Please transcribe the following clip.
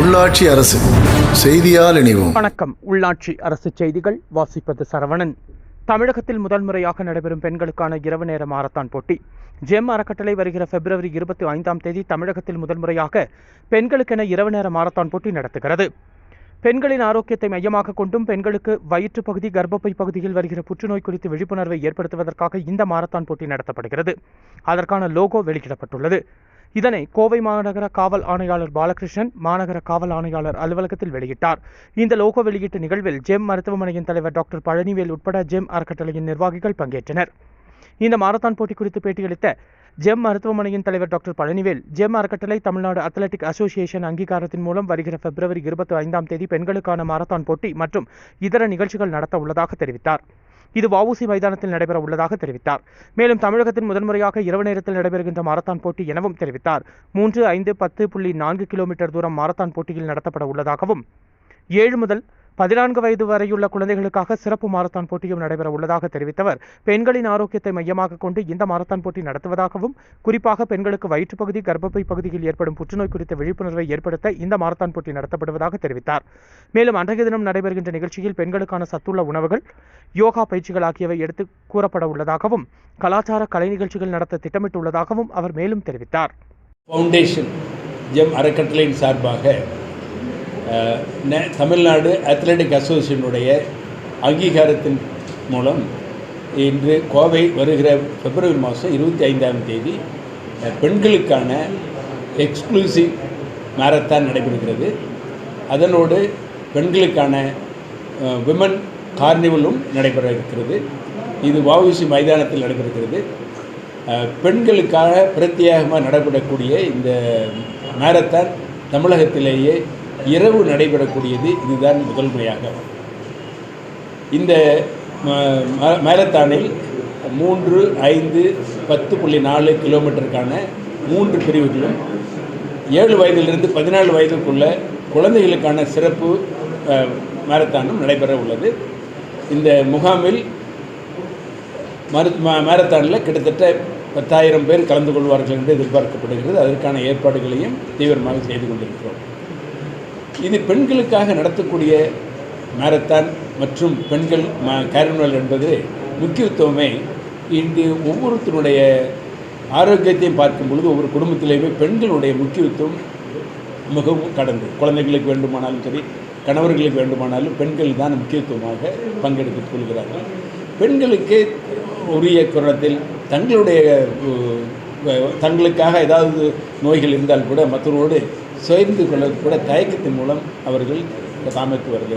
உள்ளாட்சி அரசு செய்தியால் இணைவோம். வணக்கம். உள்ளாட்சி அரசு செய்திகள் வாசிப்பது சரவணன். தமிழகத்தில் முதல் முறையாக நடைபெறும் பெண்களுக்கான இரவு நேர மாரத்தான் போட்டி ஜெம் அறக்கட்டளை வருகிற பிப்ரவரி 25 தமிழகத்தில் முதல் முறையாக பெண்களுக்கென இரவு நேர மாரத்தான் போட்டி நடத்துகிறது. பெண்களின் ஆரோக்கியத்தை மையமாக கொண்டும் பெண்களுக்கு வயிற்று பகுதி, கர்ப்பப்பை பகுதியில் வருகிற புற்றுநோய் குறித்து விழிப்புணர்வை ஏற்படுத்துவதற்காக இந்த மாரத்தான் போட்டி நடத்தப்படுகிறது. அதற்கான லோகோ வெளியிடப்பட்டுள்ளது. இதனை கோவை மாநகர காவல் ஆணையாளர் பாலகிருஷ்ணன் மாநகர காவல் ஆணையாளர் அலுவலகத்தில் வெளியிட்டார். இந்த லோகோ வெளியீட்டு நிகழ்வில் ஜெம் மருத்துவமனையின் தலைவர் டாக்டர் பழனிவேல் உட்பட ஜெம் அறக்கட்டளையின் நிர்வாகிகள் பங்கேற்றனர். இந்த மாரத்தான் போட்டி குறித்து பேட்டியளித்த ஜெம் மருத்துவமனையின் தலைவர் டாக்டர் பழனிவேல், ஜெம் அறக்கட்டளை தமிழ்நாடு அத்லெட்டிக் அசோசியேஷன் அங்கீகாரத்தின் மூலம் வருகிற பிப்ரவரி 25 பெண்களுக்கான மாரத்தான் போட்டி மற்றும் இதர நிகழ்ச்சிகள் நடத்த உள்ளதாக தெரிவித்தார். இது வஉசி மைதானத்தில் நடைபெற உள்ளதாக தெரிவித்தார். மேலும் தமிழகத்தின் முதன்முறையாக இரவு நேரத்தில் நடைபெறுகின்ற மாரத்தான் போட்டி எனவும் தெரிவித்தார். 3, 5, 10.4 கிலோமீட்டர் தூரம் மாரத்தான் போட்டியில் நடத்தப்பட உள்ளதாகவும் 7 முதல் 14 வயது வரையுள்ள குழந்தைகளுக்காக சிறப்பு மாரத்தான் போட்டியும் நடைபெற உள்ளதாக தெரிவித்தவர், பெண்களின் ஆரோக்கியத்தை மையமாக கொண்டு இந்த மாரத்தான் போட்டி நடத்துவதாகவும், குறிப்பாக பெண்களுக்கு வயிற்றுப்பகுதி, கர்ப்பப்பை பகுதியில் ஏற்படும் புற்றுநோய் குறித்த விழிப்புணர்வை ஏற்படுத்த இந்த மாரத்தான் போட்டி நடத்தப்படுவதாக தெரிவித்தார். மேலும் அன்றைய தினம் நடைபெறுகின்ற நிகழ்ச்சியில் பெண்களுக்கான சத்துள்ள உணவுகள், யோகா பயிற்சிகள் ஆகியவை எடுத்து கூறப்பட உள்ளதாகவும், கலாச்சார கலை நிகழ்ச்சிகள் நடத்த திட்டமிட்டுள்ளதாகவும் அவர் மேலும் தெரிவித்தார். ஃபவுண்டேஷன் ஜெம் அறக்கட்டளையின் சார்பாக தமிழ்நாடு அத்லெட்டிக் அசோசியேஷனுடைய அங்கீகாரத்தின் மூலம் இன்று கோவை வருகிற பிப்ரவரி மாதம் 25 பெண்களுக்கான எக்ஸ்க்ளூசிவ் மாரத்தான் நடைபெறுகிறது. அதனோடு பெண்களுக்கான விமன் கார்னிவலும் நடைபெற இருக்கிறது. இது வஉசி மைதானத்தில் நடைபெறுகிறது. பெண்களுக்காக பிரத்யேகமாக நடைபெறக்கூடிய இந்த மாரத்தான் தமிழகத்திலேயே இரவு நடைபெறக்கூடியது இதுதான் முதல் முறையாக. இந்த மாரத்தானில் 3, 5, 10.4 கிலோமீட்டருக்கான 3 பிரிவுகளும் 7 வயதிலிருந்து 14 வயதுக்குள்ள குழந்தைகளுக்கான சிறப்பு மாரத்தானும் நடைபெற உள்ளது. இந்த முகாமில் மாரத்தானில் கிட்டத்தட்ட 10,000 பேர் கலந்து கொள்வார்கள் என்று எதிர்பார்க்கப்படுகிறது. அதற்கான ஏற்பாடுகளையும் தீவிரமாக செய்து கொண்டிருக்கிறோம். இது பெண்களுக்காக நடத்தக்கூடிய மாரத்தான் மற்றும் பெண்கள் கார்னிவல் என்பது முக்கியத்துவமே இன்று ஒவ்வொருத்தருடைய ஆரோக்கியத்தையும் பார்க்கும் பொழுது ஒவ்வொரு குடும்பத்திலேயுமே பெண்களுடைய முக்கியத்துவம் மிகவும் கடந்து, குழந்தைகளுக்கு வேண்டுமானாலும் சரி, கணவர்களுக்கு வேண்டுமானாலும் பெண்கள் தான் முக்கியத்துவமாக பங்கெடுத்துக் கொள்கிறார்கள். பெண்களுக்கு உரிய குணத்தில் தங்களுக்காக ஏதாவது நோய்கள் இருந்தால் கூட மற்றவரோடு சேர்ந்து கொள்ள கூட தயக்கத்தின் மூலம் அவர்கள் தாமத்து வருகிறார்கள்.